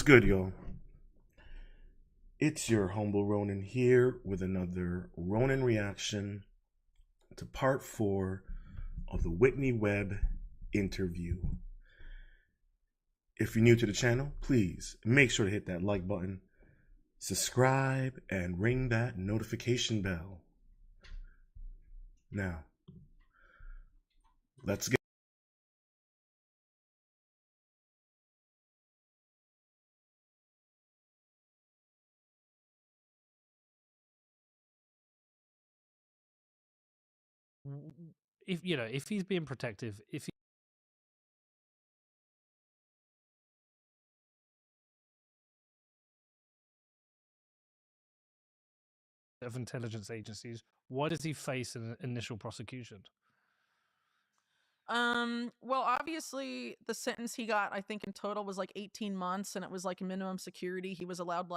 good, y'all? It's your humble Ronin here with another Ronin reaction to part 4 of the Whitney Webb interview. If you're new to the channel, please make sure to hit that like button, subscribe, and ring that notification bell. Now, let's get. If he's being protective, if he of intelligence agencies, why does he face an initial prosecution? Well, obviously the sentence he got, I think in total was like 18 months, and it was like minimum security. He was allowed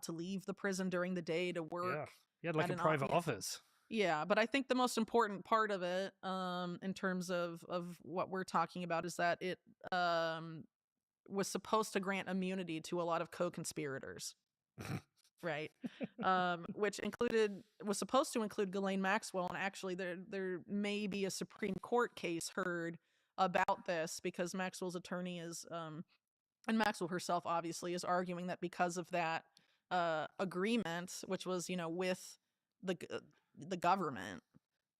to leave the prison during the day to work. Yeah, he had like a private office. Yeah, but I think the most important part of it, in terms of what we're talking about, is that it was supposed to grant immunity to a lot of co-conspirators. Right. Which was supposed to include Ghislaine Maxwell, and actually there may be a Supreme Court case heard about this, because Maxwell's attorney is and Maxwell herself obviously is arguing that because of that agreement, which was, with the government,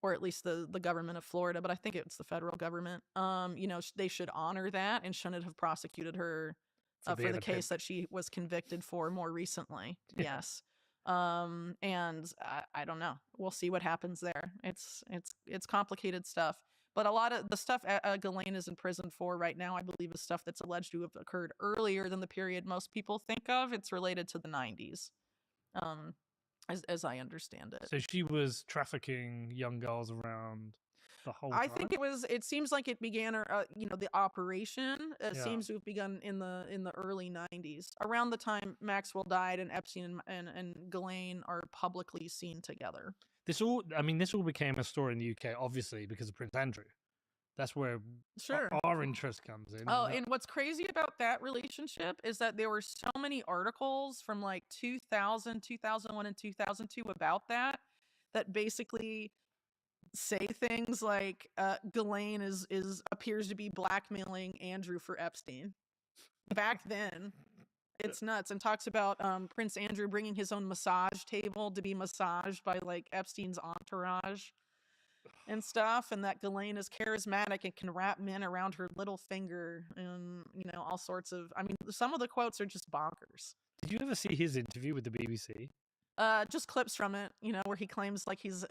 or at least the government of Florida, but I think it's the federal government, they should honor that and shouldn't have prosecuted her for the case that she was convicted for more recently. Yeah. Yes. And I don't know. We'll see what happens there. It's complicated stuff. But a lot of the stuff Ghislaine is in prison for right now, I believe, is stuff that's alleged to have occurred earlier than the period most people think of. It's related to the 90s, as I understand it. So she was trafficking young girls around the whole time? I think it seems like it began, the operation seems to have begun in the early 90s, around the time Maxwell died and Epstein and Ghislaine are publicly seen together. This all became a story in the UK, obviously, because of Prince Andrew. That's where our interest comes in. Oh, and what's crazy about that relationship is that there were so many articles from like 2000, 2001, and 2002 about that basically say things like Ghislaine appears to be blackmailing Andrew for Epstein. Back then, it's nuts, and talks about Prince Andrew bringing his own massage table to be massaged by like Epstein's entourage and stuff, and that Ghislaine is charismatic and can wrap men around her little finger, and all sorts of. I mean, some of the quotes are just bonkers. Did you ever see his interview with the BBC? Just clips from it, where he claims like he's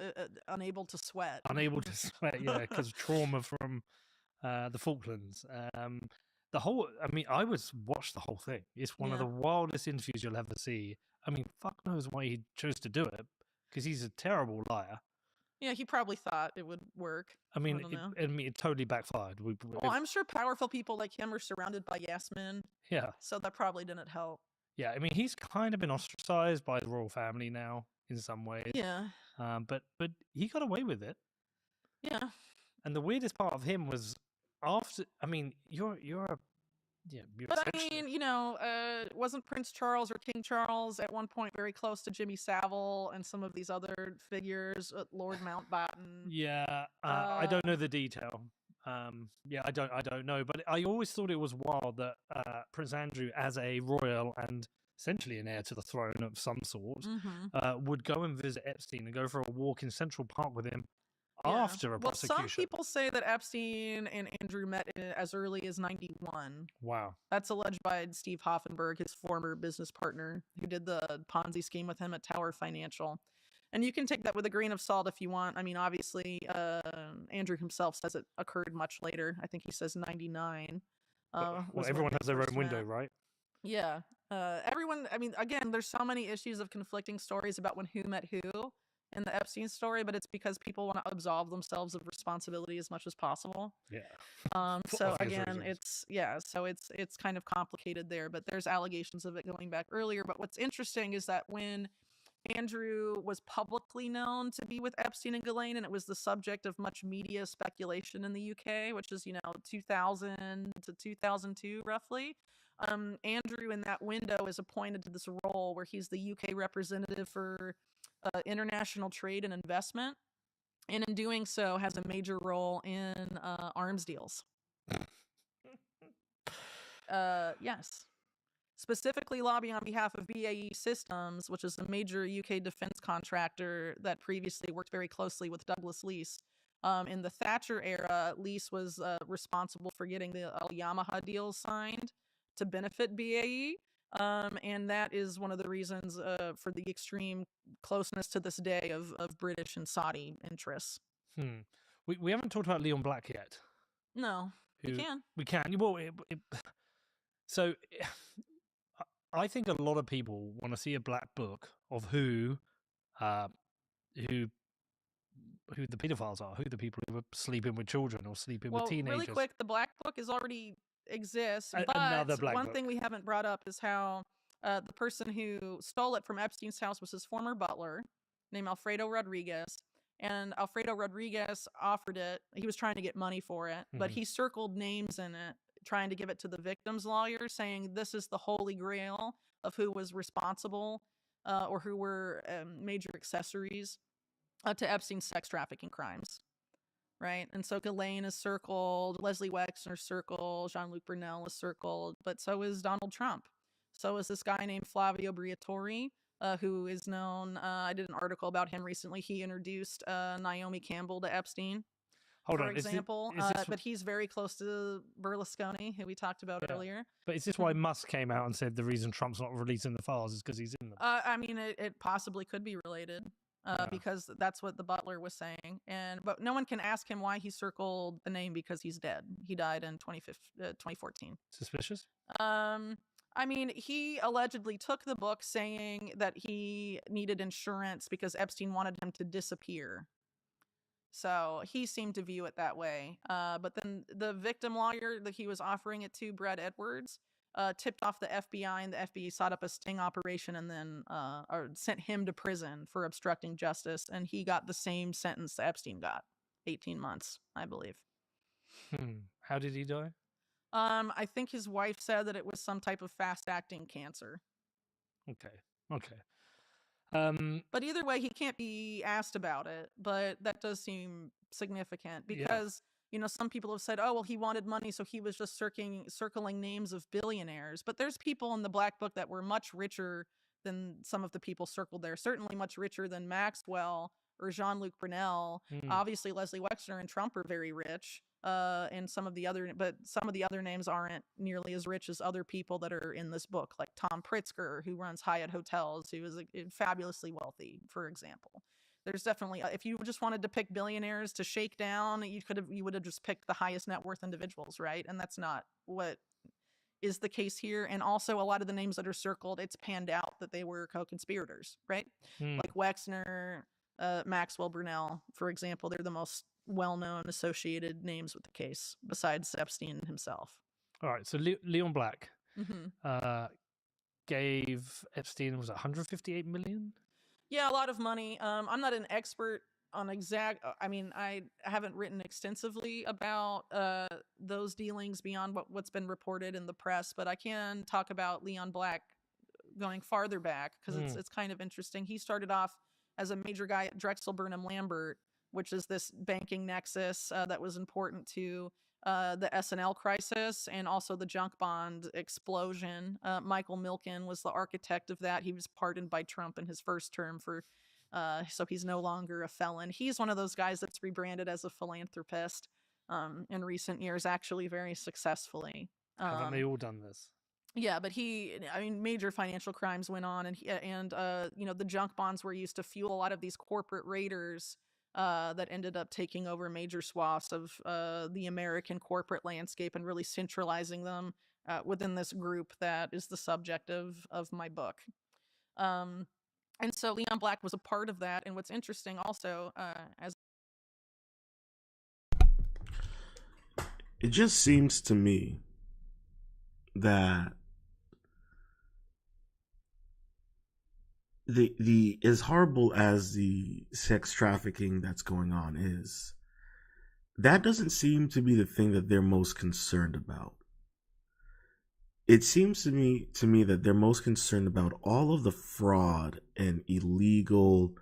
unable to sweat. Unable to sweat, yeah, because of trauma from the Falklands. I would watch the whole thing. It's one of the wildest interviews you'll ever see. I mean, fuck knows why he chose to do it, because he's a terrible liar. Yeah, he probably thought it would work. I mean, it totally backfired. Well, I'm sure powerful people like him are surrounded by yes men. Yeah. So that probably didn't help. Yeah, I mean, he's kind of been ostracized by the royal family now in some ways. Yeah. But he got away with it. Yeah. And the weirdest part of him was after. I mean, you're but I mean, wasn't Prince Charles or King Charles at one point very close to Jimmy Savile and some of these other figures, Lord Mountbatten? Yeah, I don't know the detail. I don't know, but I always thought it was wild that Prince Andrew, as a royal and essentially an heir to the throne of some sort, would go and visit Epstein and go for a walk in Central Park with him after a prosecution. Some people say that Epstein and Andrew met as early as 91. Wow. That's alleged by Steve Hoffenberg, his former business partner, who did the Ponzi scheme with him at Tower Financial. And you can take that with a grain of salt if you want. I mean, obviously, Andrew himself says it occurred much later. I think he says 99. Well, everyone has their own window, right? Yeah. Everyone, I mean, again, there's so many issues of conflicting stories about who met who in the Epstein story, but it's because people want to absolve themselves of responsibility as much as possible. Yeah. So again, it's kind of complicated there, but there's allegations of it going back earlier. But what's interesting is that when Andrew was publicly known to be with Epstein and Ghislaine, and it was the subject of much media speculation in the UK, which is, 2000 to 2002, roughly. Andrew in that window is appointed to this role where he's the UK representative for international trade and investment, and in doing so has a major role in arms deals. Yes. Specifically lobbying on behalf of BAE Systems, which is a major UK defense contractor that previously worked very closely with Douglas Lease. In the Thatcher era, Lease was responsible for getting the Yamaha deals signed to benefit BAE. And that is one of the reasons for the extreme closeness to this day of British and Saudi interests. We haven't talked about Leon Black yet. No, we can. We can. Well, so I think a lot of people want to see a black book of who the pedophiles are, who the people who are sleeping with children or sleeping with teenagers. Really quick, the black book already exists, Another but black one book. thing we haven't brought up is how the person who stole it from Epstein's house was his former butler named Alfredo Rodriguez. And Alfredo Rodriguez offered it. He was trying to get money for it, but he circled names in it, trying to give it to the victim's lawyer, saying this is the holy grail of who was responsible or who were major accessories to Epstein's sex trafficking crimes. Right? And so Ghislaine is circled, Leslie Wexner circled, Jean-Luc Brunel is circled, but so is Donald Trump. So is this guy named Flavio Briatore, who is known, I did an article about him recently. He introduced Naomi Campbell to Epstein, for example. But he's very close to Berlusconi, who we talked about earlier. But is this why Musk came out and said the reason Trump's not releasing the files is because he's in them? I mean, it possibly could be related. Because that's what the butler was saying, but no one can ask him why he circled the name because he's dead. He died in 2014. Suspicious? I mean, he allegedly took the book saying that he needed insurance because Epstein wanted him to disappear. So he seemed to view it that way. But then the victim lawyer that he was offering it to, Brad Edwards, tipped off the FBI, and the FBI sought up a sting operation and then sent him to prison for obstructing justice. And he got the same sentence that Epstein got, 18 months, I believe. How did he die? I think his wife said that it was some type of fast-acting cancer. Okay. But either way, he can't be asked about it. But that does seem significant because... You know, some people have said, oh, well, he wanted money, so he was just circling names of billionaires. But there's people in the Black Book that were much richer than some of the people circled there. Certainly much richer than Maxwell or Jean-Luc Brunel. Obviously, Leslie Wexner and Trump are very rich. And some of the other names aren't nearly as rich as other people that are in this book, like Tom Pritzker, who runs Hyatt Hotels, who is fabulously wealthy, for example. There's definitely, if you just wanted to pick billionaires to shake down, you would have just picked the highest net worth individuals, right? And that's not what is the case here. And also, a lot of the names that are circled, it's panned out that they were co-conspirators, right? Like Wexner, Maxwell, Brunel, for example. They're the most well-known associated names with the case, besides Epstein himself. All right, so Leon Black gave Epstein, was it 158 million? Yeah, a lot of money. I'm not an expert on exact. I mean, I haven't written extensively about those dealings beyond what's been reported in the press, but I can talk about Leon Black going farther back because it's kind of interesting. He started off as a major guy at Drexel Burnham Lambert, which is this banking nexus that was important to the S&L crisis and also the junk bond explosion. Michael Milken was the architect of that. He was pardoned by Trump in his first term so he's no longer a felon. He's one of those guys that's rebranded as a philanthropist in recent years, actually very successfully. Haven't they all done this? Yeah, but major financial crimes went on, and the junk bonds were used to fuel a lot of these corporate raiders that ended up taking over major swaths of the American corporate landscape and really centralizing them within this group that is the subject of my book. And so Leon Black was a part of that. And what's interesting also, it just seems to me that the as horrible as the sex trafficking that's going on is, that doesn't seem to be the thing that they're most concerned about. it seems to me that they're most concerned about all of the fraud and illegal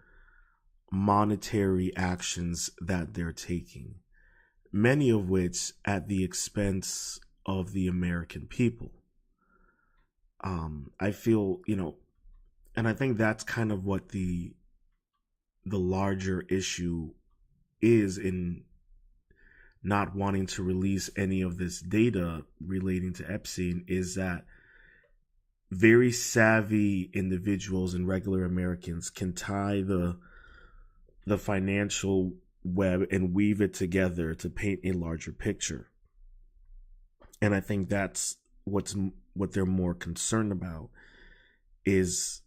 monetary actions that they're taking, many of which at the expense of the American people. I feel, and I think that's kind of what the larger issue is in not wanting to release any of this data relating to Epstein, is that very savvy individuals and regular Americans can tie the financial web and weave it together to paint a larger picture. And I think that's what they're more concerned about, is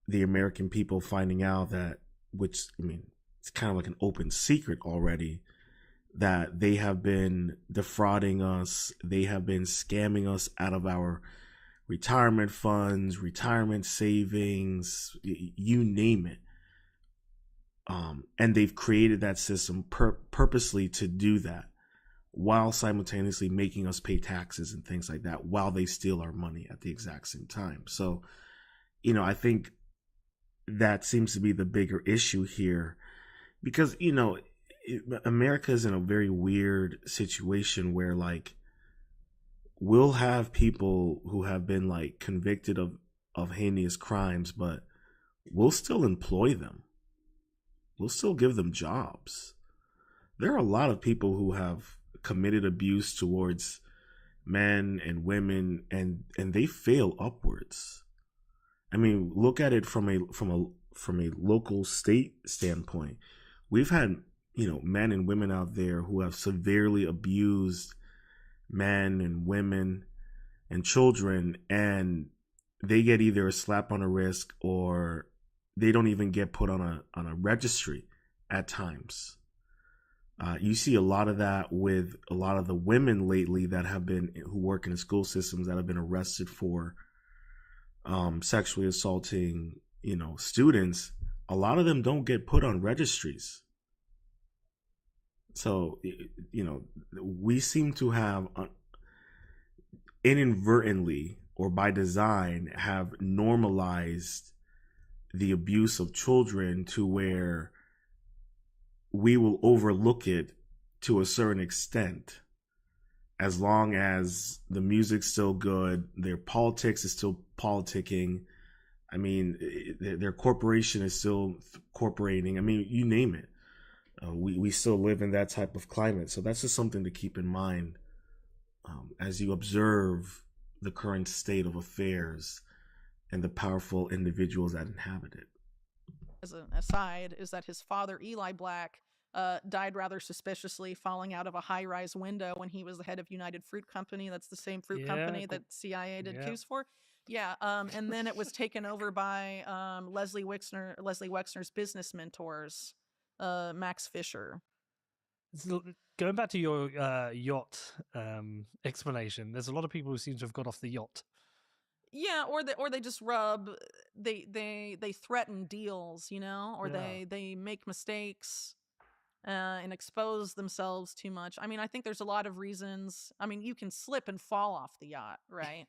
the American people finding out that, which, I mean, it's kind of like an open secret already, that they have been defrauding us, they have been scamming us out of our retirement funds, retirement savings, you name it. And they've created that system purposely to do that, while simultaneously making us pay taxes and things like that, while they steal our money at the exact same time. So, I think that seems to be the bigger issue here, because, America is in a very weird situation where, like, we'll have people who have been, like, convicted of heinous crimes, but we'll still employ them. We'll still give them jobs. There are a lot of people who have committed abuse towards men and women, and they fail upwards. I mean, look at it from a local state standpoint. We've had, men and women out there who have severely abused men and women and children, and they get either a slap on the wrist or they don't even get put on a registry at times. You see a lot of that with a lot of the women lately who work in the school systems, that have been arrested for sexually assaulting, students. A lot of them don't get put on registries. So, we seem to have inadvertently or by design have normalized the abuse of children to where we will overlook it to a certain extent, as long as the music's still good, their politics is still politicking. I mean, their corporation is still corporating. I mean, you name it. We still live in that type of climate. So that's just something to keep in mind as you observe the current state of affairs and the powerful individuals that inhabit it. As an aside, is that his father, Eli Black, died rather suspiciously, falling out of a high-rise window when he was the head of United Fruit Company. That's the same fruit company that CIA did coups for. Yeah, and then it was taken over by Leslie Wexner's business mentors, Max Fisher. Going back to your yacht explanation, there's a lot of people who seem to have got off the yacht. Yeah, or they just they threaten deals, or they make mistakes and expose themselves too much. I mean, I think there's a lot of reasons. I mean, you can slip and fall off the yacht, right?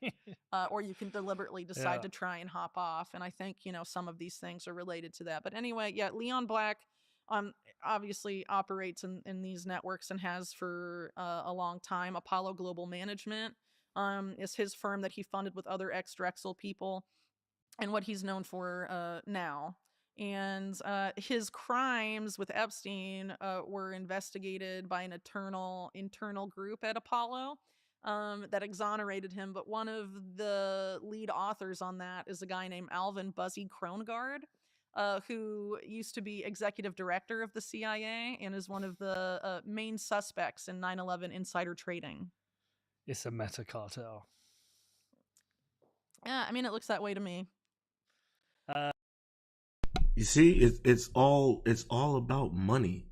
Or you can deliberately decide to try and hop off. And I think, some of these things are related to that. But anyway, yeah, Leon Black obviously operates in these networks and has for a long time. Apollo Global Management is his firm that he funded with other ex-Drexel people, and what he's known for now. And his crimes with Epstein were investigated by an internal group at Apollo that exonerated him. But one of the lead authors on that is a guy named Alvin Buzzy Krongard, who used to be executive director of the CIA and is one of the main suspects in 9/11 insider trading. It's a meta cartel. Yeah, I mean, it looks that way to me. You see, it's all about money.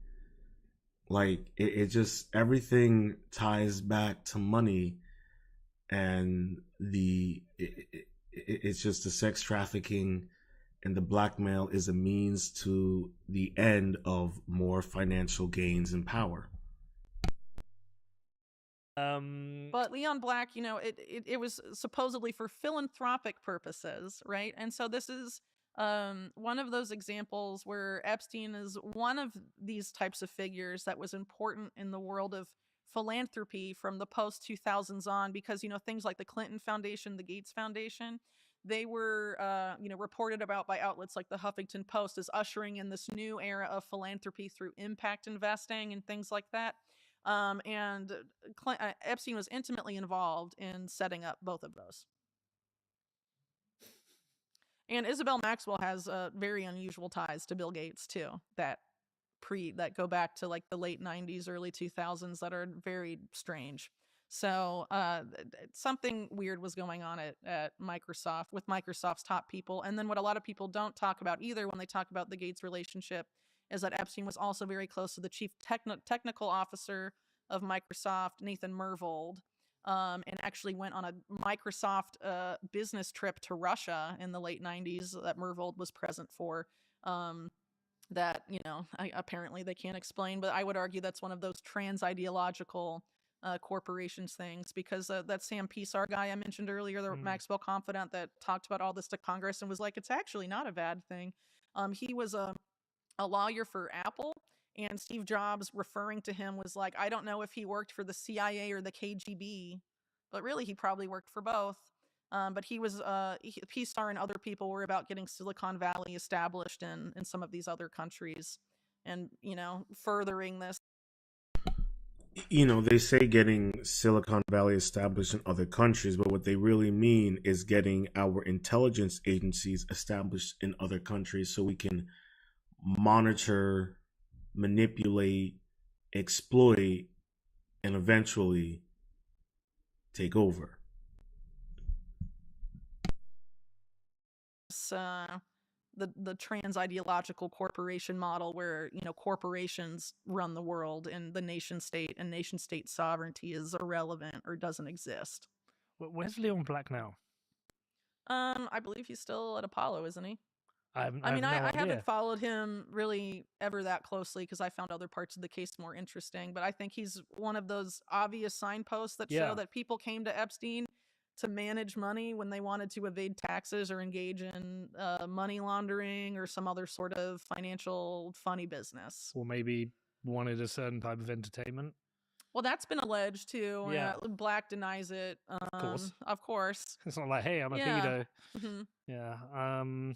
Like it just, everything ties back to money, and it's just the sex trafficking and the blackmail is a means to the end of more financial gains and power. But Leon Black, it was supposedly for philanthropic purposes, right? And so this is one of those examples where Epstein is one of these types of figures that was important in the world of philanthropy from the post 2000s on, because things like the Clinton Foundation, the Gates Foundation, they were reported about by outlets like the Huffington Post as ushering in this new era of philanthropy through impact investing and things like that. And Epstein was intimately involved in setting up both of those. And Isabel Maxwell has very unusual ties to Bill Gates too, that go back to like the late 90s, early 2000s, that are very strange. So something weird was going on at Microsoft with Microsoft's top people. And then what a lot of people don't talk about either when they talk about the Gates relationship is that Epstein was also very close to the chief technical officer of Microsoft, Nathan Myhrvold, and actually went on a Microsoft business trip to Russia in the late 90s that Myhrvold was present for. That, apparently they can't explain, but I would argue that's one of those trans-ideological corporations things, because that Sam Pisar guy I mentioned earlier, the Maxwell confidant that talked about all this to Congress and was like, it's actually not a bad thing. He was a lawyer for Apple, and Steve Jobs referring to him was like, I don't know if he worked for the CIA or the KGB, but really he probably worked for both. But he was, Pisar and other people were about getting Silicon Valley established in some of these other countries and, furthering this. They say getting Silicon Valley established in other countries, but what they really mean is getting our intelligence agencies established in other countries so we can monitor, manipulate, exploit, and eventually take over. The trans ideological corporation model where corporations run the world and the nation state and nation state sovereignty is irrelevant or doesn't exist. Where's Leon Black now? I believe he's still at Apollo, isn't he? I haven't followed him really ever that closely because I found other parts of the case more interesting, but I think he's one of those obvious signposts that show that people came to Epstein to manage money when they wanted to evade taxes or engage in money laundering or some other sort of financial funny business. Or maybe wanted a certain type of entertainment. Well, that's been alleged too. Yeah. Black denies it. Of course. It's not like, hey, I'm a pedo. Mm-hmm. Yeah.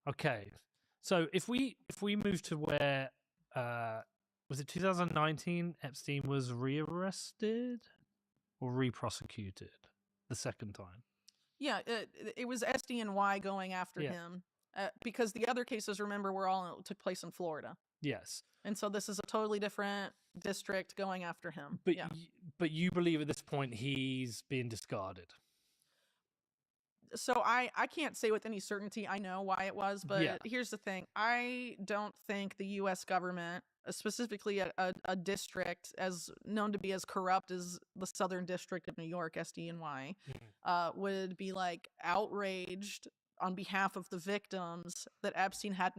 Okay. So if we move to where was it 2019 Epstein was rearrested or re-prosecuted the second time? Yeah, it was SDNY going after him because the other cases, remember, took place in Florida. Yes. And so this is a totally different district going after him. But you believe at this point he's being discarded? So I can't say with any certainty I know why it was, but here's the thing. I don't think the U.S. government, specifically a district as known to be as corrupt as the Southern District of New York, SDNY, would be like outraged on behalf of the victims that Epstein had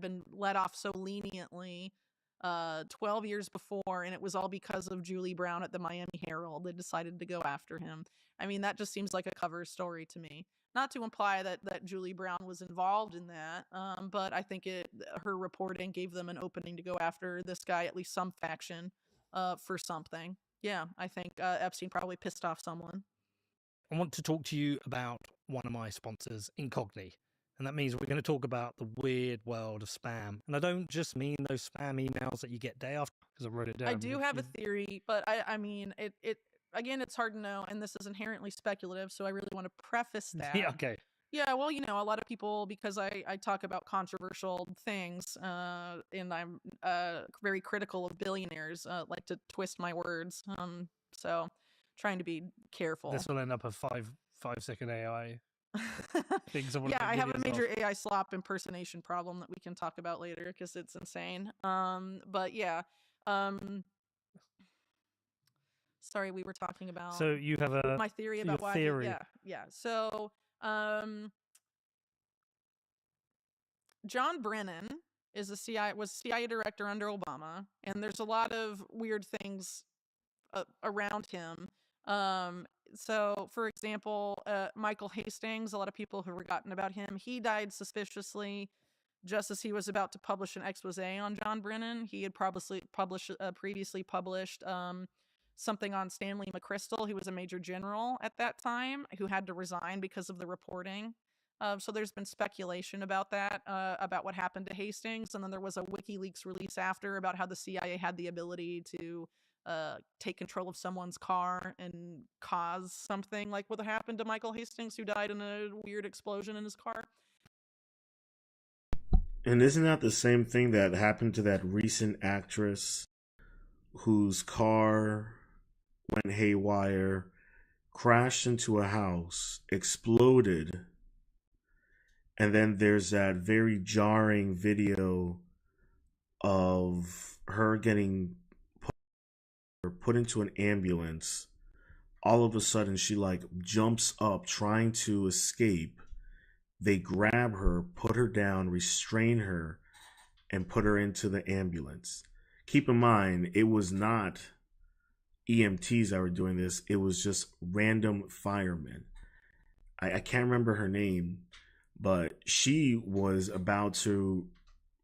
been let off so leniently 12 years before, and it was all because of Julie Brown at the Miami Herald. They decided to go after him. I mean, that just seems like a cover story to me. Not to imply that Julie Brown was involved in that, but I think her reporting gave them an opening to go after this guy, at least some faction, for something. Yeah, I think Epstein probably pissed off someone. I want to talk to you about one of my sponsors, Incogni. And that means we're going to talk about the weird world of spam. And I don't just mean those spam emails that you get day after, because I wrote it down. I do have a theory, but I mean, it again, it's hard to know, and this is inherently speculative, so I really want to preface that. Yeah, okay. Yeah, well, a lot of people, because I talk about controversial things, and I'm very critical of billionaires, like to twist my words. So trying to be careful. This will end up a 5-second AI things. I have a major AI slop impersonation problem that we can talk about later because it's insane. But yeah. Sorry, we were talking about. So you have my theory about why. Theory. Yeah. So, John Brennan was CIA director under Obama, and there's a lot of weird things around him. So, for example, Michael Hastings, a lot of people have forgotten about him. He died suspiciously just as he was about to publish an expose on John Brennan. He had previously published something on Stanley McChrystal, who was a major general at that time, who had to resign because of the reporting. So there's been speculation about that, about what happened to Hastings. And then there was a WikiLeaks release after about how the CIA had the ability to take control of someone's car and cause something like what happened to Michael Hastings, who died in a weird explosion in his car. And isn't that the same thing that happened to that recent actress whose car went haywire, crashed into a house, exploded, and then there's that very jarring video of her getting put into an ambulance. All of a sudden, she like jumps up trying to escape. They grab her, put her down, restrain her, and put her into the ambulance. Keep in mind, it was not EMTs that were doing this. It was just random firemen. I can't remember her name, but she was about to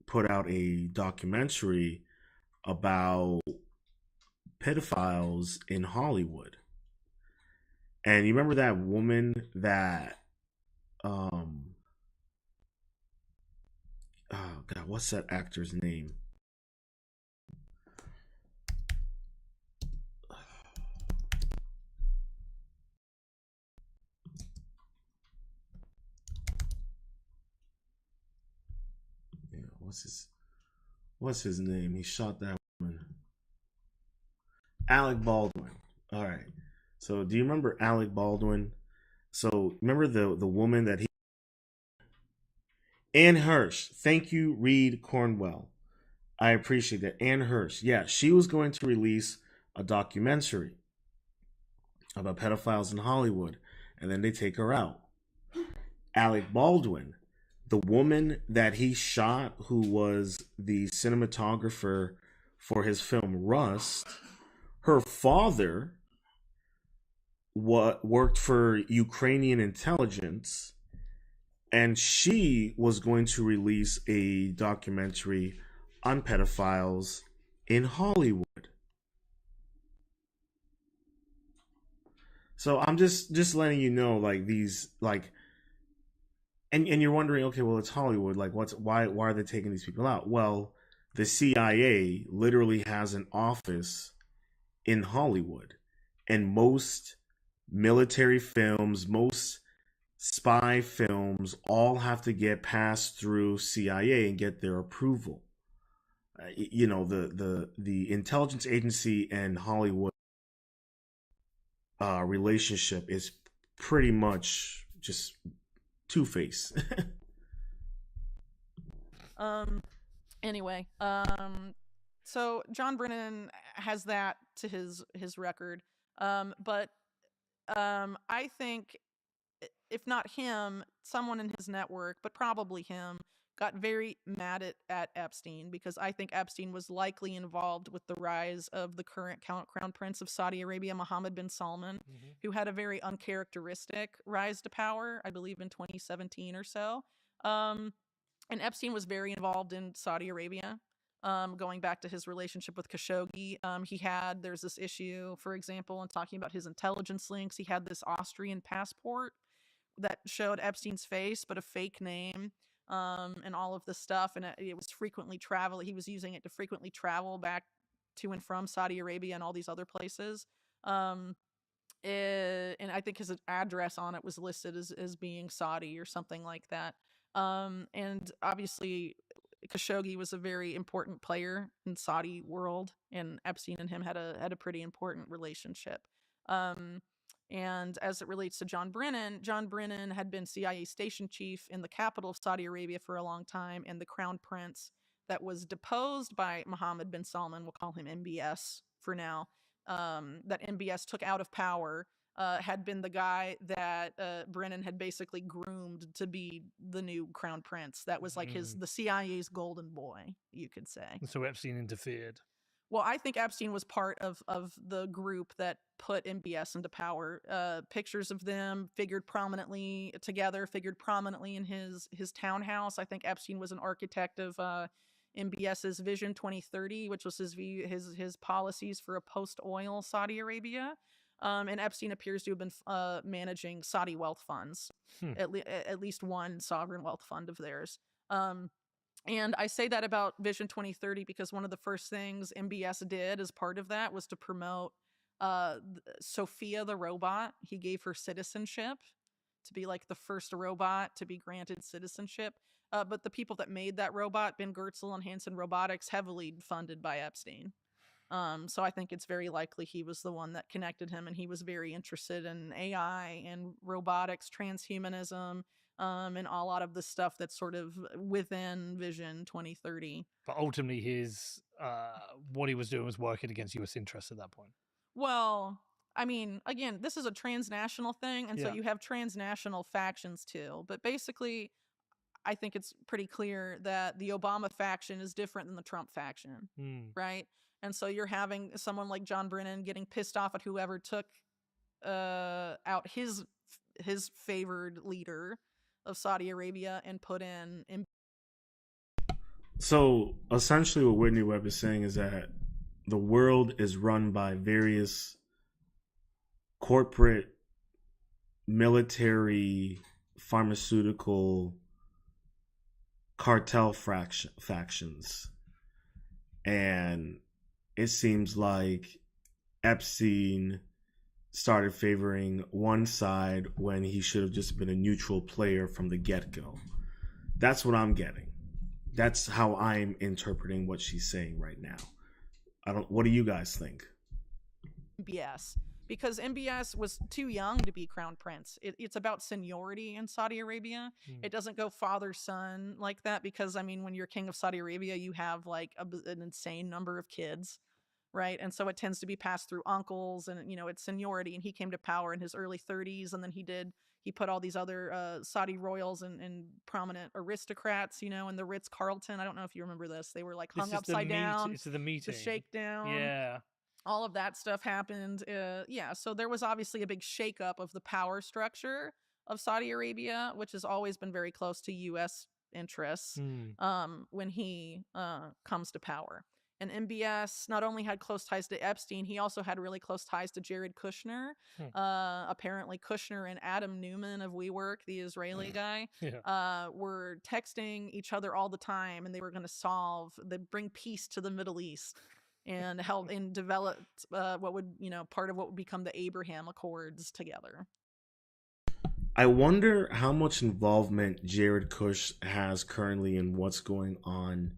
put out a documentary about pedophiles in Hollywood. And you remember that woman that oh god, what's that actor's name? Yeah, what's his name? He shot that woman. Alec Baldwin. All right. So do you remember Alec Baldwin? So remember the woman that he Anne Hirsch. Thank you, Reed Cornwell. I appreciate that. Anne Hirsch. Yeah, she was going to release a documentary about pedophiles in Hollywood, and then they take her out. Alec Baldwin, the woman that he shot, who was the cinematographer for his film Rust, her father worked for Ukrainian intelligence, and she was going to release a documentary on pedophiles in Hollywood. So I'm just letting you know, like, these, like, and you're wondering, okay, well, it's Hollywood, like, why are they taking these people out? Well, the CIA literally has an office in Hollywood, and most military films, most spy films, all have to get passed through CIA and get their approval. You know, the intelligence agency and Hollywood relationship is pretty much just two-faced. Anyway, so John Brennan has that to his record. But I think, if not him, someone in his network, but probably him, got very mad at Epstein, because I think Epstein was likely involved with the rise of the current Crown Prince of Saudi Arabia, Mohammed bin Salman, who had a very uncharacteristic rise to power, I believe in 2017 or so. And Epstein was very involved in Saudi Arabia, going back to his relationship with Khashoggi. There's this issue, for example, in talking about his intelligence links. He had this Austrian passport that showed Epstein's face, but a fake name, and all of this stuff. And it was frequently travel. He was using it to frequently travel back to and from Saudi Arabia and all these other places. And I think his address on it was listed as being Saudi or something like that. And obviously Khashoggi was a very important player in Saudi world, and Epstein and him had a pretty important relationship. And as it relates to John Brennan had been CIA station chief in the capital of Saudi Arabia for a long time, and the crown prince that was deposed by Mohammed bin Salman, we'll call him MBS for now, that MBS took out of power, had been the guy that Brennan had basically groomed to be the new crown prince. That was like the CIA's golden boy, you could say. So Epstein interfered. Well, I think Epstein was part of the group that put MBS into power. Pictures of them figured prominently together, figured prominently in his townhouse. I think Epstein was an architect of MBS's Vision 2030, which was his policies for a post-oil Saudi Arabia. And Epstein appears to have been managing Saudi wealth funds, at least one sovereign wealth fund of theirs. And I say that about Vision 2030 because one of the first things MBS did as part of that was to promote Sophia the robot. He gave her citizenship to be like the first robot to be granted citizenship. But the people that made that robot, Ben Goertzel and Hanson Robotics, heavily funded by Epstein. So I think it's very likely he was the one that connected him, and he was very interested in AI and robotics, transhumanism, and a lot of the stuff that's sort of within Vision 2030. But ultimately, his what he was doing was working against U.S. interests at that point. Well, I mean, again, this is a transnational thing, and so you have transnational factions too. But basically, I think it's pretty clear that the Obama faction is different than the Trump faction, right? And so you're having someone like John Brennan getting pissed off at whoever took out his favored leader of Saudi Arabia and put in. So essentially what Whitney Webb is saying is that the world is run by various corporate, military, pharmaceutical, cartel factions. And it seems like Epstein started favoring one side when he should have just been a neutral player from the get-go. That's what I'm getting. That's how I'm interpreting what she's saying right now. What do you guys think? MBS, because MBS was too young to be crown prince. It's about seniority in Saudi Arabia. It doesn't go father-son like that because, I mean, when you're king of Saudi Arabia, you have like an insane number of kids, right? And so it tends to be passed through uncles, and, you know, it's seniority. And he came to power in his early 30s, and then he put all these other Saudi royals and prominent aristocrats, you know, in the Ritz-Carlton. I don't know if you remember this. They were like hung upside down. It's the meeting. The shakedown. Yeah. All of that stuff happened. So there was obviously a big shakeup of the power structure of Saudi Arabia, which has always been very close to U.S. interests when he comes to power. And MBS not only had close ties to Epstein, he also had really close ties to Jared Kushner. Apparently Kushner and Adam Newman of WeWork, the Israeli guy, were texting each other all the time, and they were going to bring peace to the Middle East and help and develop part of what would become the Abraham Accords together. I wonder how much involvement Jared Kush has currently in what's going on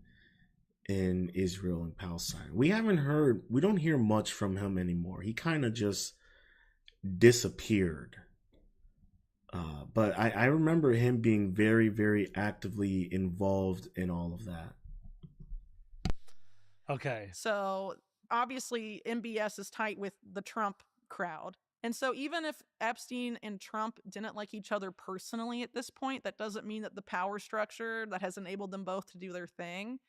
in Israel and Palestine. We don't hear much from him anymore. He kind of just disappeared. But I remember him being very, very actively involved in all of that. Okay. So obviously MBS is tight with the Trump crowd. And so even if Epstein and Trump didn't like each other personally at this point, that doesn't mean that the power structure that has enabled them both to do their thing,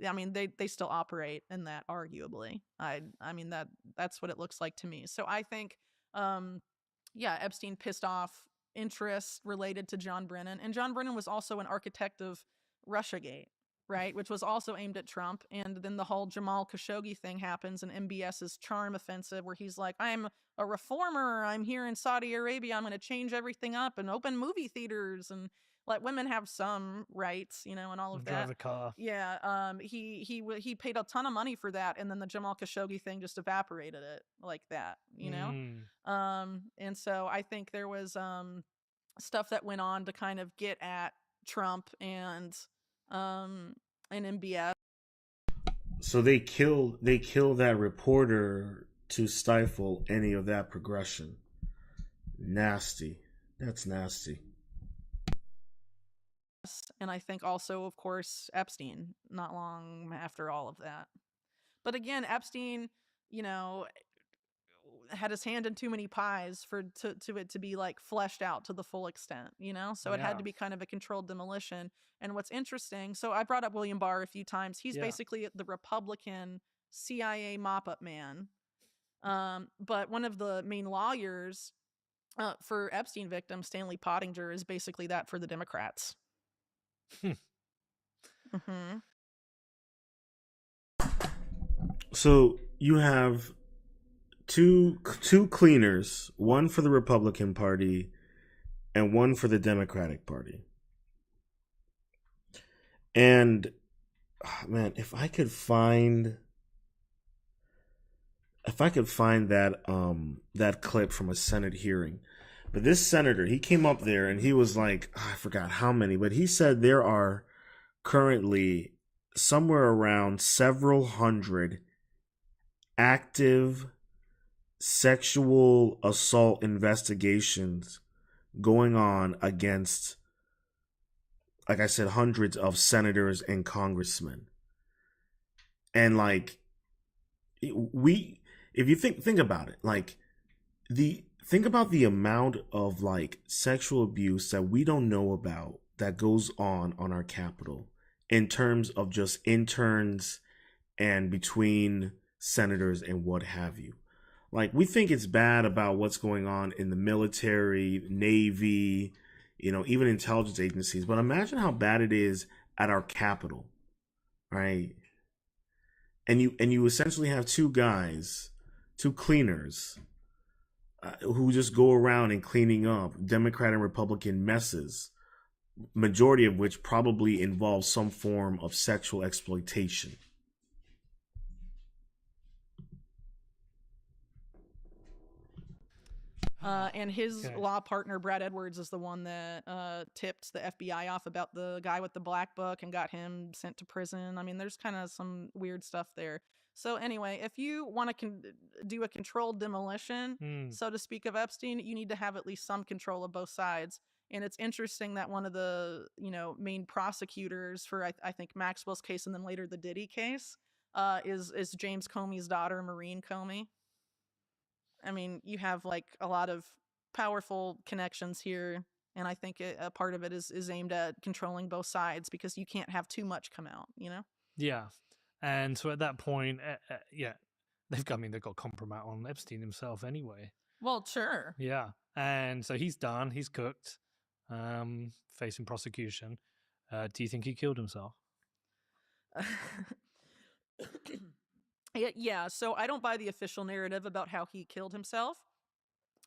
I mean, they still operate in that, arguably. I mean, that's what it looks like to me. So I think, Epstein pissed off interests related to John Brennan. And John Brennan was also an architect of Russiagate, right? Which was also aimed at Trump. And then the whole Jamal Khashoggi thing happens in MBS's charm offensive, where he's like, I'm a reformer. I'm here in Saudi Arabia. I'm going to change everything up and open movie theaters and let women have some rights, you know, and all of that. Drive a car. Yeah. He paid a ton of money for that. And then the Jamal Khashoggi thing just evaporated it like that, you know? And so I think there was stuff that went on to kind of get at Trump and MBS. So they kill that reporter to stifle any of that progression. Nasty. That's nasty. And I think also, of course, Epstein, not long after all of that. But again, Epstein, you know, had his hand in too many pies for it to be like fleshed out to the full extent, you know? So it had to be kind of a controlled demolition. And what's interesting, so I brought up William Barr a few times. He's basically the Republican CIA mop-up man. But one of the main lawyers for Epstein victims, Stanley Pottinger, is basically that for the Democrats. Mm-hmm. So you have two cleaners, one for the Republican Party and one for the Democratic Party. And man, if I could find that clip from a Senate hearing. But this senator, he came up there and he was like, I forgot how many, but he said there are currently somewhere around several hundred active sexual assault investigations going on against, like I said, hundreds of senators and congressmen. And like, if you think about it, like think about the amount of like sexual abuse that we don't know about that goes on our Capitol in terms of just interns and between senators and what have you. Like, we think it's bad about what's going on in the military, Navy, even intelligence agencies. But imagine how bad it is at our Capitol, right? And you essentially have two cleaners, who just go around and cleaning up Democrat and Republican messes, majority of which probably involve some form of sexual exploitation. And his law partner, Brad Edwards, is the one that tipped the FBI off about the guy with the black book and got him sent to prison. I mean, there's kind of some weird stuff there. So anyway, if you want to do a controlled demolition, so to speak, of Epstein, you need to have at least some control of both sides. And it's interesting that one of the main prosecutors for I think Maxwell's case and then later the Diddy case is James Comey's daughter, Maureen Comey. I mean, you have like a lot of powerful connections here, and I think a part of it is aimed at controlling both sides because you can't have too much come out, Yeah, and so at that point, they've got compromise on Epstein himself anyway. Well, sure. Yeah, and so he's done. He's cooked, facing prosecution. Do you think he killed himself? Yeah, so I don't buy the official narrative about how he killed himself.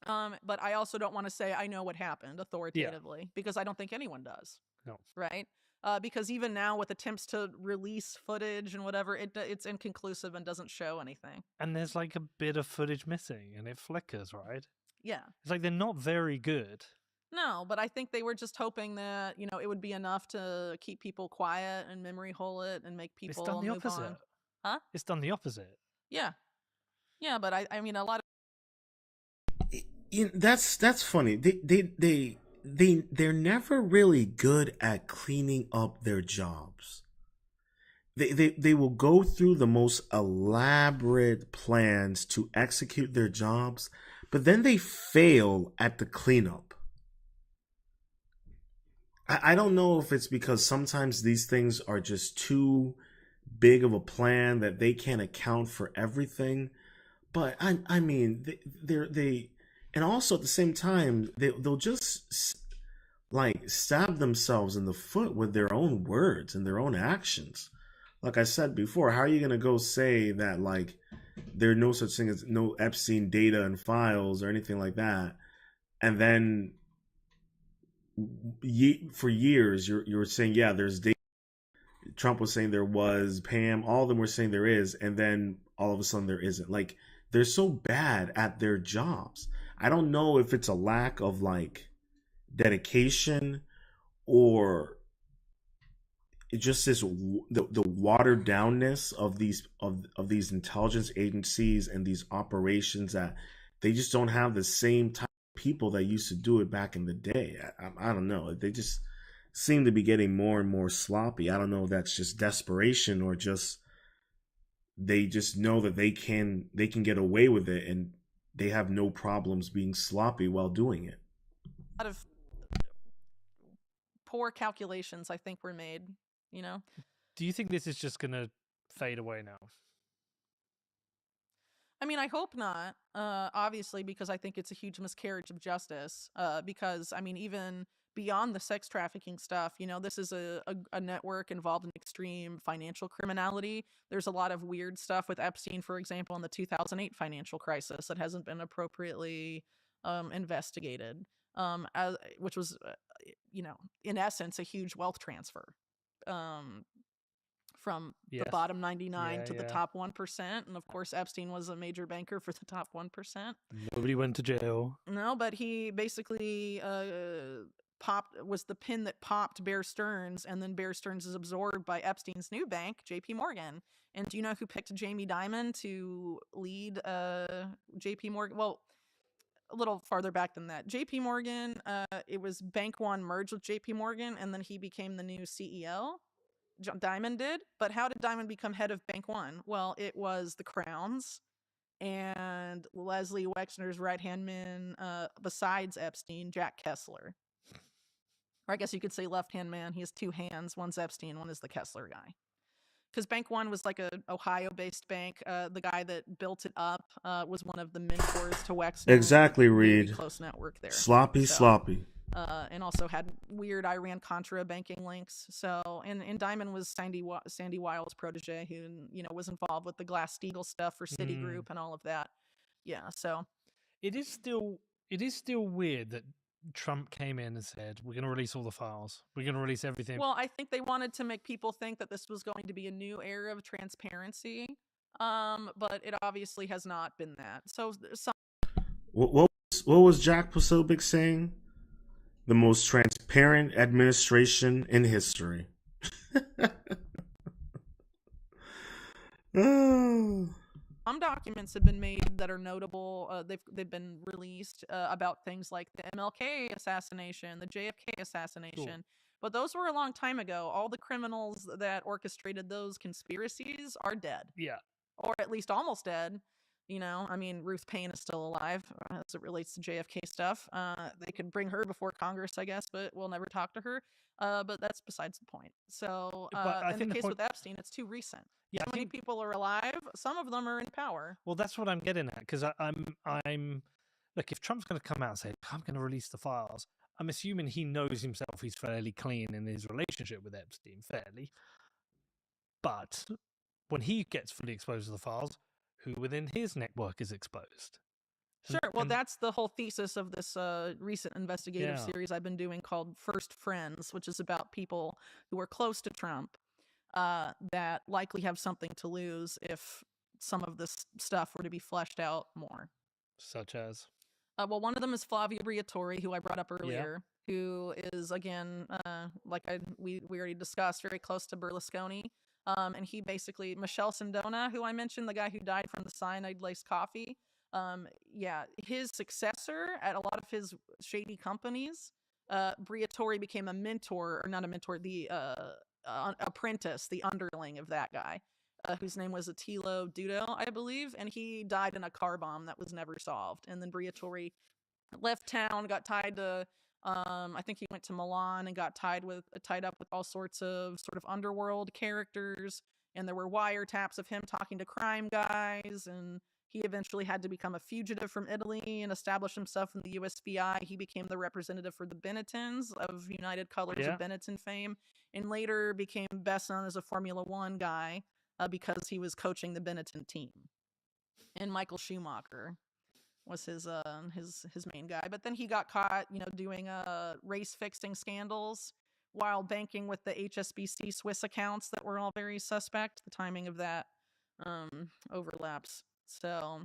But I also don't want to say I know what happened authoritatively because I don't think anyone does. No. Right? Because even now with attempts to release footage and whatever, it's inconclusive and doesn't show anything. And there's like a bit of footage missing and it flickers, right? Yeah. It's like they're not very good. No, but I think they were just hoping that, it would be enough to keep people quiet and memory hole it and make people It's done the move opposite. on. Huh? It's done the opposite. Yeah. Yeah, but I mean a lot of that's funny. They're never really good at cleaning up their jobs. They will go through the most elaborate plans to execute their jobs, but then they fail at the cleanup. I don't know if it's because sometimes these things are just too big of a plan that they can't account for everything. But I mean, they and also at the same time, they'll just like stab themselves in the foot with their own words and their own actions. Like I said before, how are you going to go say that like there are no such thing as no Epstein data and files or anything like that, and then for years you're saying there's data. Trump was saying there was, Pam, all of them were saying there is, and then all of a sudden there isn't. Like, they're so bad at their jobs. I don't know if it's a lack of like dedication or just this the watered downness of these intelligence agencies and these operations that they just don't have the same type of people that used to do it back in the day. I don't know. They just seem to be getting more and more sloppy. I don't know if that's just desperation or just they just know that they can get away with it and they have no problems being sloppy while doing it. A lot of poor calculations, I think, were made, Do you think this is just going to fade away now? mean, I hope not, obviously, because I think it's a huge miscarriage of justice. Because, I mean, even beyond the sex trafficking stuff, this is a network involved in extreme financial criminality. There's a lot of weird stuff with Epstein, for example, in the 2008 financial crisis that hasn't been appropriately investigated, which was, in essence, a huge wealth transfer. From the Yes. bottom 99 to the Yeah. top 1%. And of course, Epstein was a major banker for the top 1%. Nobody went to jail. No, but he basically was the pin that popped Bear Stearns, and then Bear Stearns is absorbed by Epstein's new bank, J.P. Morgan. And do you know who picked Jamie Dimon to lead J.P. Morgan? Well, a little farther back than that. J.P. Morgan, it was Bank One merged with J.P. Morgan, and then he became the new CEO. Diamond did, but how did Diamond become head of Bank One? Well, it was the Crowns and Leslie Wexner's right-hand man, besides Epstein, Jack Kessler. Or I guess you could say left-hand man. He has two hands. One's Epstein, one is the Kessler guy. Because Bank One was like a Ohio-based bank. The guy that built it up was one of the mentors to Wexner. Exactly, Very Reed. close network there. Sloppy. And also had weird Iran-Contra banking links. So, and Diamond was Sandy Weil's protege, who was involved with the Glass-Steagall stuff for Citigroup and all of that. Yeah, so it is still weird that Trump came in and said, "We're going to release all the files. We're going to release everything." Well, I think they wanted to make people think that this was going to be a new era of transparency, but it obviously has not been that. So, What was Jack Posobiec saying? The most transparent administration in history. Some documents have been made that are notable. They've been released about things like the MLK assassination, the JFK assassination. Cool. But those were a long time ago. All the criminals that orchestrated those conspiracies are dead. Yeah. Or at least almost dead. I mean, Ruth Payne is still alive as it relates to JFK stuff. They could bring her before Congress, I guess, but we'll never talk to her. But that's besides the point. So, in the case with Epstein, it's too recent. Yeah, so many people are alive. Some of them are in power. Well, that's what I'm getting at, because I'm look, if Trump's going to come out and say, "I'm going to release the files," I'm assuming he knows himself he's fairly clean in his relationship with Epstein, fairly. But when he gets fully exposed to the files, who within his network is exposed? Sure. Well, that's the whole thesis of this recent investigative series I've been doing called First Friends, which is about people who are close to Trump that likely have something to lose if some of this stuff were to be fleshed out more. Such as? Well, one of them is Flavio Briatore, who I brought up earlier, who is, again, we already discussed, very close to Berlusconi. And he basically, Michele Sindona, who I mentioned, the guy who died from the cyanide-laced coffee, his successor at a lot of his shady companies, Briatore became a mentor, or not a mentor, the apprentice, the underling of that guy, whose name was Attilo Dudo, I believe, and he died in a car bomb that was never solved. And then Briatore left town, got tied to I think he went to Milan and got tied up with all sorts of sort of underworld characters, and there were wiretaps of him talking to crime guys, and he eventually had to become a fugitive from Italy and establish himself in the USVI. He became the representative for the Benettons of United Colors of Benetton fame, and later became best known as a Formula One guy because he was coaching the Benetton team. And Michael Schumacher was his main guy. But then he got caught, doing race fixing scandals while banking with the HSBC Swiss accounts that were all very suspect. The timing of that overlaps. So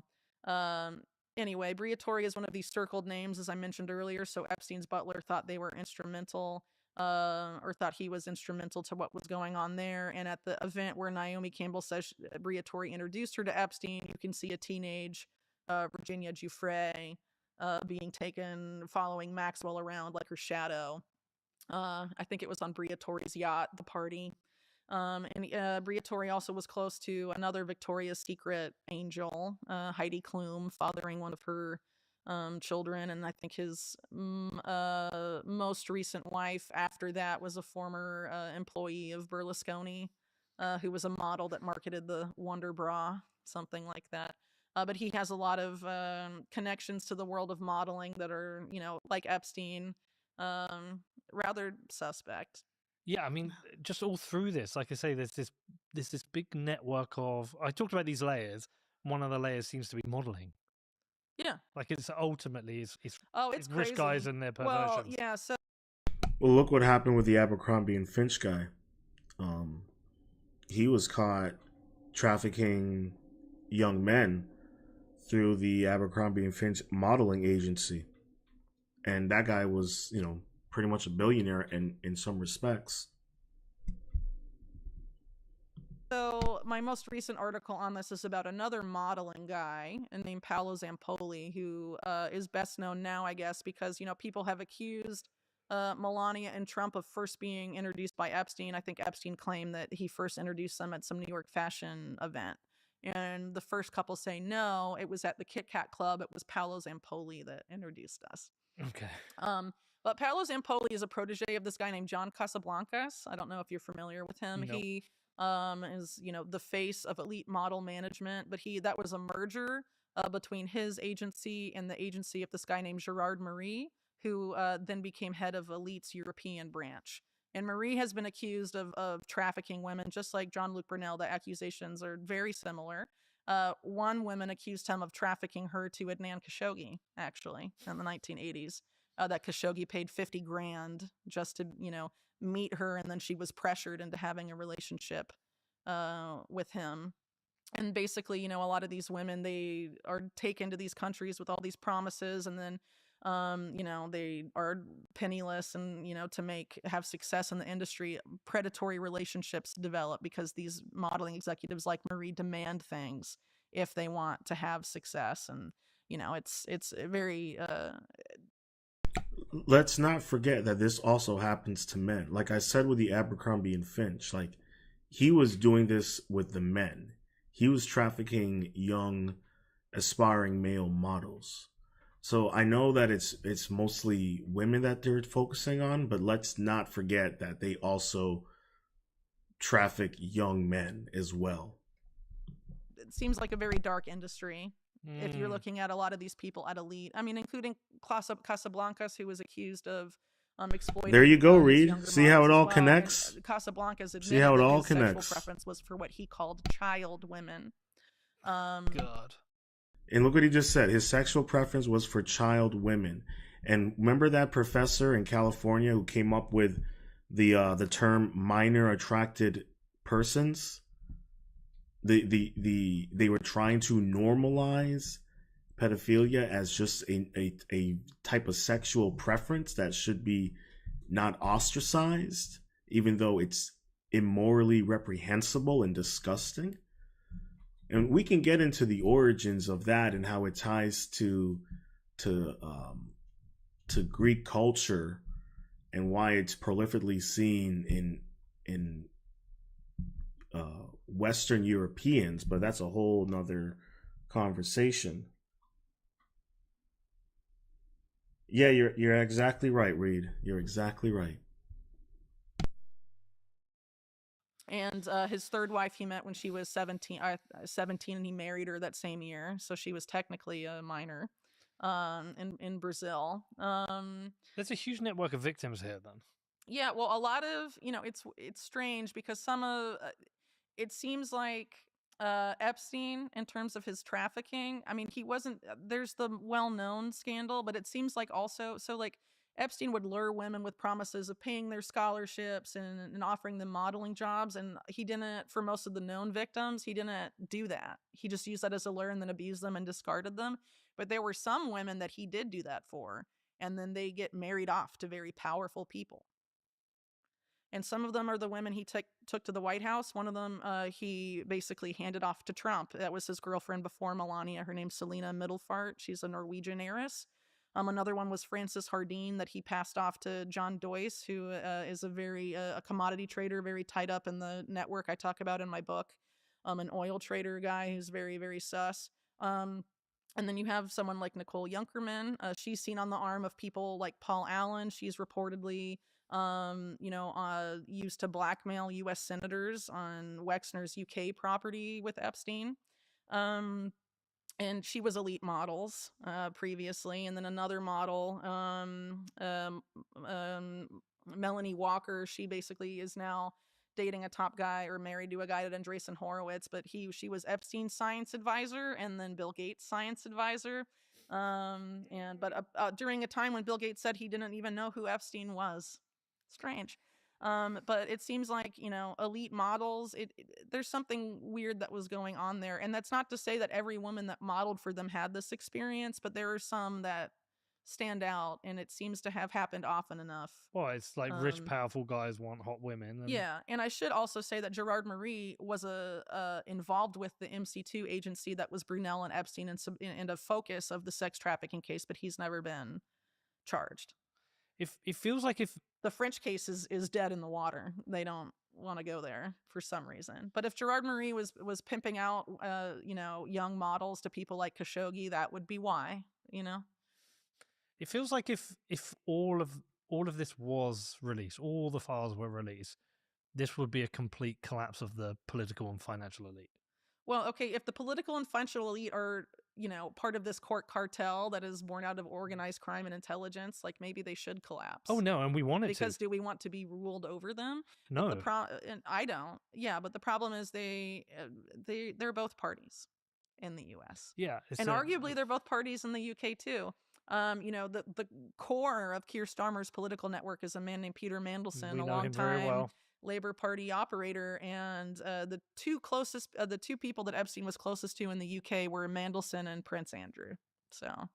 anyway, Briatore is one of these circled names, as I mentioned earlier. So Epstein's butler thought they were instrumental, or thought he was instrumental to what was going on there. And at the event where Naomi Campbell says Briatore introduced her to Epstein, you can see a teenage Virginia Giuffre being taken, following Maxwell around like her shadow. I think it was on Briatore's yacht, the party. And Briatore also was close to another Victoria's Secret angel, Heidi Klum, fathering one of her children. And I think his most recent wife after that was a former employee of Berlusconi, who was a model that marketed the Wonder Bra, something like that. But he has a lot of connections to the world of modeling that are, like Epstein, rather suspect. Yeah, I mean, just all through this, like I say, there's this big network of. I talked about these layers. One of the layers seems to be modeling. Yeah. Like it's ultimately it's It's rich guys crazy. and their Well, perversions. yeah. So Well, look what happened with the Abercrombie and Finch guy. He was caught trafficking young men through the Abercrombie and Finch modeling agency, and that guy was, pretty much a billionaire in some respects. So my most recent article on this is about another modeling guy named Paolo Zampoli, who is best known now, I guess, because people have accused Melania and Trump of first being introduced by Epstein. I think Epstein claimed that he first introduced them at some New York fashion event, and the first couple say no, it was at the Kit Kat Club. It was Paolo Zampoli that introduced us. Okay. But Paolo Zampoli is a protege of this guy named John Casablancas. I don't know if you're familiar with him. Nope. He is the face of elite model management, but that was a merger between his agency and the agency of this guy named Gerard Marie, who then became head of Elite's European branch. And Marie has been accused of trafficking women, just like Jean-Luc Brunel. The accusations are very similar. One woman accused him of trafficking her to Adnan Khashoggi, actually, in the 1980s. That Khashoggi paid 50 grand just to, meet her, and then she was pressured into having a relationship with him. And basically, a lot of these women, they are taken to these countries with all these promises, and then they are penniless, and to have success in the industry, predatory relationships develop because these modeling executives like Marie demand things if they want to have success. And it's very Let's not forget that this also happens to men. Like I said with the Abercrombie and Finch, like he was doing this with the men. He was trafficking young, aspiring male models. So I know that it's mostly women that they're focusing on, but let's not forget that they also traffic young men as well. it seems like a very dark industry. If you're looking at a lot of these people at Elite, I mean, including Casablancas, who was accused of exploiting. There you go, his Reed. younger See how models it as all well. connects? And Casablancas admitted See how it that all his connects? sexual preference was for what he called child women. God. And look what he just said. His sexual preference was for child women. And remember that professor in California who came up with the term minor attracted persons? They were trying to normalize pedophilia as just a type of sexual preference that should be not ostracized, even though it's immorally reprehensible and disgusting. And we can get into the origins of that and how it ties to Greek culture and why it's prolifically seen in Western Europeans, but that's a whole nother conversation. Yeah, you're exactly right, Reed. You're exactly right. And his third wife he met when she was 17, and he married her that same year. So she was technically a minor in Brazil. There's a huge network of victims here, then. Yeah, well, a lot of, it's strange because some of it seems like Epstein, in terms of his trafficking, I mean, he wasn't, there's the well-known scandal, but it seems like also, so like Epstein would lure women with promises of paying their scholarships and offering them modeling jobs. And he didn't, for most of the known victims, he didn't do that. He just used that as a lure and then abused them and discarded them. But there were some women that he did do that for. And then they get married off to very powerful people. And some of them are the women he took to the White House. One of them he basically handed off to Trump. That was his girlfriend before Melania. Her name's Selena Middelfart. She's a Norwegian heiress. Another one was Frances Hardin that he passed off to John Doyce, who is a commodity trader, very tied up in the network I talk about in my book. An oil trader guy who's very, very sus. And then you have someone like Nicole Junkerman. She's seen on the arm of people like Paul Allen. She's reportedly used to blackmail U.S. senators on Wexner's UK property with Epstein. and she was Elite Models previously, and then another model, Melanie Walker. She basically is now dating a top guy or married to a guy at Andreessen Horowitz, but she was Epstein's science advisor and then Bill Gates' science advisor. But during a time when Bill Gates said he didn't even know who Epstein was. Strange. But it seems like, Elite Models, there's something weird that was going on there. And that's not to say that every woman that modeled for them had this experience, but there are some that stand out, and it seems to have happened often enough. Well, it's like rich, powerful guys want hot women. And... Yeah, and I should also say that Gerard Marie was involved with the MC2 agency that was Brunel and Epstein and a focus of the sex trafficking case, but he's never been charged. It feels like if the French case is dead in the water, they don't want to go there for some reason. But if Gerard Marie was pimping out young models to people like Khashoggi, that would be why. It feels like if all of this was released, all the files were released, this would be a complete collapse of the political and financial elite. Well, okay, if the political and financial elite are, part of this court cartel that is born out of organized crime and intelligence, like maybe they should collapse. Oh no, and we want it because do we want to be ruled over them? No, and I don't. Yeah, but the problem is they're both parties in the U.S. Yeah, and arguably they're both parties in the U.K. too. The core of Keir Starmer's political network is a man named Peter Mandelson, a long-time Labour Party operator, and the two people that Epstein was closest to in the UK were Mandelson and Prince Andrew. So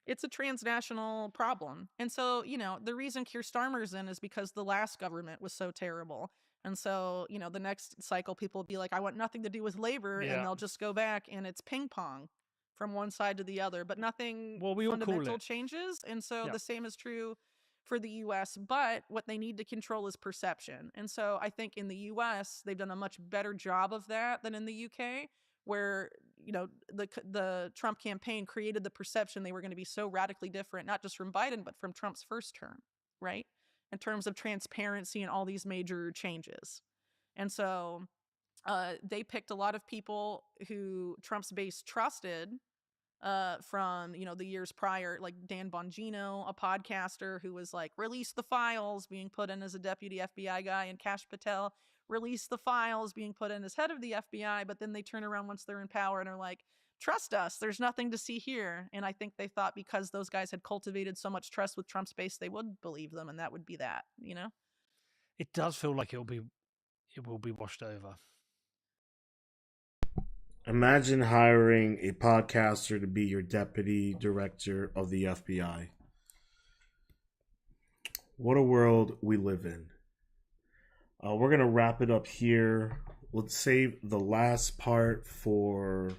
it's a transnational problem. And so, the reason Keir Starmer's in is because the last government was so terrible. And so, the next cycle, people will be like, I want nothing to do with Labour, and they'll just go back, and it's ping pong from one side to the other, but nothing fundamental changes. And so the same is true for the U.S., but what they need to control is perception. And so I think in the U.S., they've done a much better job of that than in the U.K., where, the Trump campaign created the perception they were going to be so radically different, not just from Biden, but from Trump's first term, right? In terms of transparency and all these major changes. And so they picked a lot of people who Trump's base trusted from, the years prior, like Dan Bongino, a podcaster who was like, release the files, being put in as a deputy FBI guy, and Kash Patel, release the files, being put in as head of the FBI. But then they turn around once they're in power and are like, trust us, there's nothing to see here. And I think they thought because those guys had cultivated so much trust with Trump's base, they would believe them, and that would be that, It does feel like it will be washed over. Imagine hiring a podcaster to be your deputy director of the FBI. What a world we live in. We're going to wrap it up here. Let's save the last part for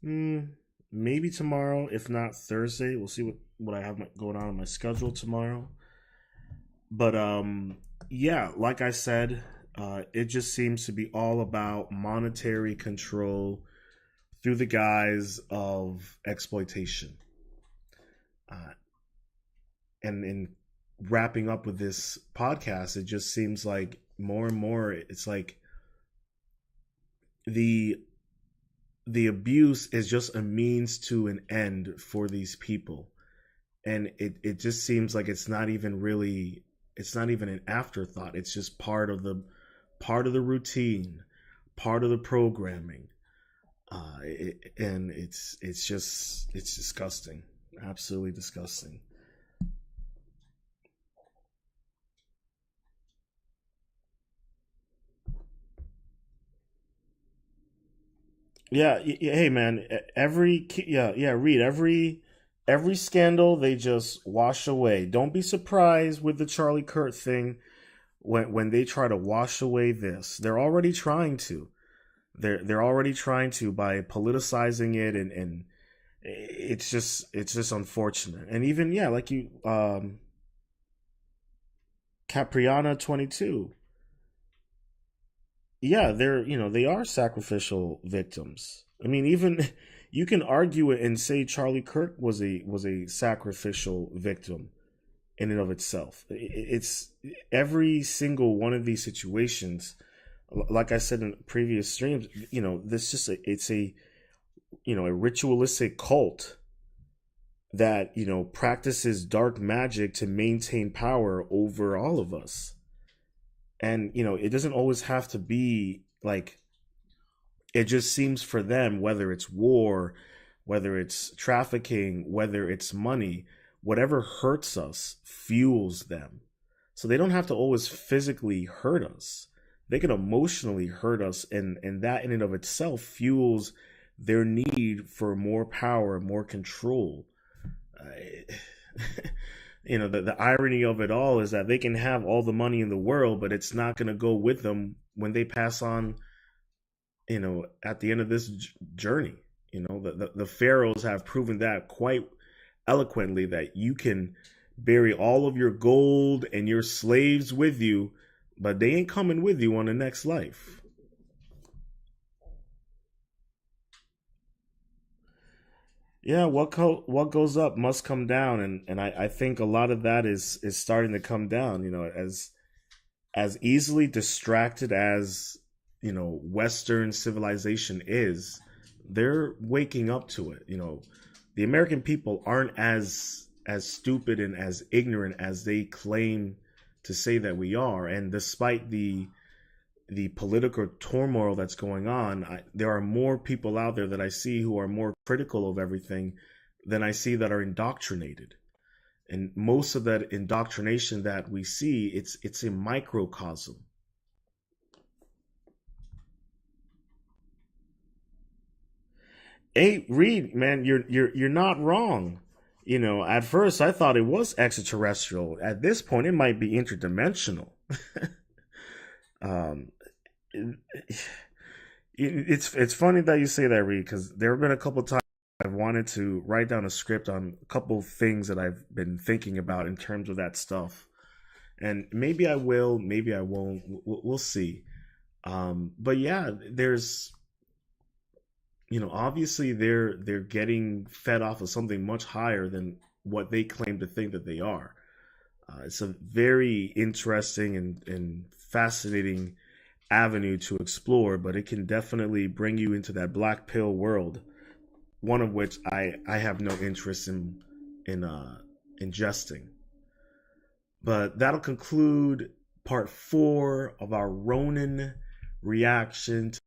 maybe tomorrow, if not Thursday. We'll see what I have going on my schedule tomorrow. But yeah, like I said, it just seems to be all about monetary control through the guise of exploitation. And in wrapping up with this podcast, it just seems like more and more, it's like the abuse is just a means to an end for these people. And it just seems like it's not even an afterthought. It's just part of the routine, part of the programming. And it's disgusting. Absolutely disgusting. Yeah. Hey, man. Read every scandal they just wash away. Don't be surprised with the Charlie Kirk thing when they try to wash away this. They're already trying to. They're already trying to by politicizing it, and it's just unfortunate. And even like you, Capriana 22. Yeah, they are sacrificial victims. I mean, even you can argue it and say Charlie Kirk was a sacrificial victim in and of itself. It's every single one of these situations like I said in previous streams, this just it's a a ritualistic cult that practices dark magic to maintain power over all of us. And it doesn't always have to be like, it just seems for them, whether it's war, whether it's trafficking, whether it's money, whatever hurts us fuels them. So they don't have to always physically hurt us. They can emotionally hurt us, and that in and of itself fuels their need for more power, more control. The irony of it all is that they can have all the money in the world, but it's not going to go with them when they pass on, at the end of this journey. The pharaohs have proven that quite eloquently, that you can bury all of your gold and your slaves with you, but they ain't coming with you on the next life. Yeah, what goes up must come down, and I think a lot of that is starting to come down. As easily distracted as Western civilization is, they're waking up to it. The American people aren't as stupid and as ignorant as they claim to say that we are. And despite the political turmoil that's going on, there are more people out there that I see who are more critical of everything than I see that are indoctrinated. And most of that indoctrination that we see, it's a microcosm. Hey, Reed, man, you're not wrong. At first I thought it was extraterrestrial. At this point, it might be interdimensional. um, it's funny that you say that, Reed, because there have been a couple times I've wanted to write down a script on a couple things that I've been thinking about in terms of that stuff, and maybe I will, maybe I won't. We'll see. But yeah, there's obviously they're getting fed off of something much higher than what they claim to think that they are. It's a very interesting and fascinating avenue to explore, but it can definitely bring you into that black pill world, one of which I have no interest in ingesting. But that'll conclude part 4 of our Ronin reaction to